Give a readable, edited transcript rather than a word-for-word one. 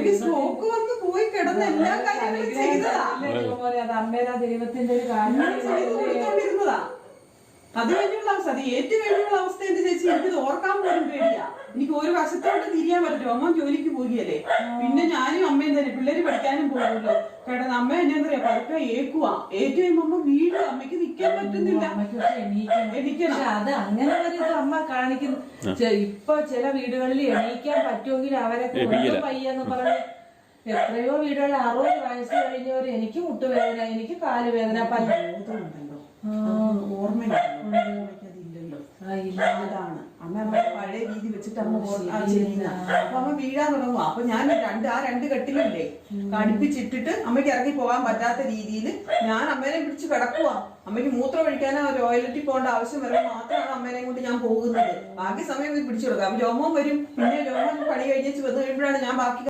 അമ്മയ്ക്ക് സ്ട്രോക്ക് വന്ന് പോയി കിടന്ന് എല്ലാ കാര്യങ്ങളും ചെയ്തതാ. അത് അമ്മേരാ ദൈവത്തിന്റെ ഒരു കാര്യം ചെയ്ത് കൊടുത്തോണ്ടിരുന്നതാ. അത് കഴിഞ്ഞുള്ള അവസ്ഥ, അത് ഏറ്റു കഴിഞ്ഞുള്ള അവസ്ഥ എന്ത് ചേച്ചി, എനിക്കത് ഓർക്കാൻ പോലും പേടിയാ. എനിക്ക് ഒരു വശത്തോട്ട് തിരിയാൻ പറ്റും. അമ്മ ജോലിക്ക് പോകിയല്ലേ, പിന്നെ ഞാനും അമ്മയും തന്നെ, പിള്ളേര് പഠിക്കാനും പോകുമല്ലോ. കിടന്ന് അമ്മ എന്നാ പറയാ പതുക്കെ ഏക്കുവാ. ഏറ്റു കഴിയുമ്പോ അമ്മ വീട്, അമ്മയ്ക്ക് നിക്കാൻ പറ്റുന്നില്ല. എണീക്കണം. അത് അങ്ങനെ ഒരു അമ്മ കാണിക്കുന്നു. ഇപ്പൊ ചില വീടുകളിൽ എണീക്കാൻ പറ്റുമെങ്കിൽ അവരെ പയ്യെന്ന് പറഞ്ഞ് എത്രയോ വീടുകളിൽ 60 വയസ്സ് കഴിഞ്ഞവര് എനിക്ക് മുട്ടുവേദന, എനിക്ക് കാലുവേദന, പല്ലുണ്ടല്ലോ, ഓർമ്മയില്ലല്ലോ. അതാണ് അമ്മ പഴയ രീതി വെച്ചിട്ട് അമ്മ ചെയ്യുന്ന. അപ്പൊ അമ്മ വീഴാൻ തുടങ്ങുക. അപ്പൊ ഞാൻ ആ രണ്ട് കെട്ടിലല്ലേ കടുപ്പിച്ചിട്ടിട്ട് അമ്മയ്ക്ക് ഇറങ്ങി പോകാൻ പറ്റാത്ത രീതിയിൽ ഞാൻ അമ്മേനെ പിടിച്ച് കിടക്കുക. അമ്മയ്ക്ക് മൂത്രം ഒഴിക്കാനോ ടോയ്ലറ്റിൽ പോകേണ്ട ആവശ്യം വരുമ്പോൾ മാത്രമാണ് അമ്മേനെ കൊണ്ട് ഞാൻ പോകുന്നത്. ബാക്കി സമയം പിടിച്ചു കൊടുക്കുക. അപ്പൊ രോമം വരും. പിന്നെ രോമം പണി കഴിഞ്ഞ് വന്നു കഴിയുമ്പോഴാണ് ഞാൻ ബാക്കി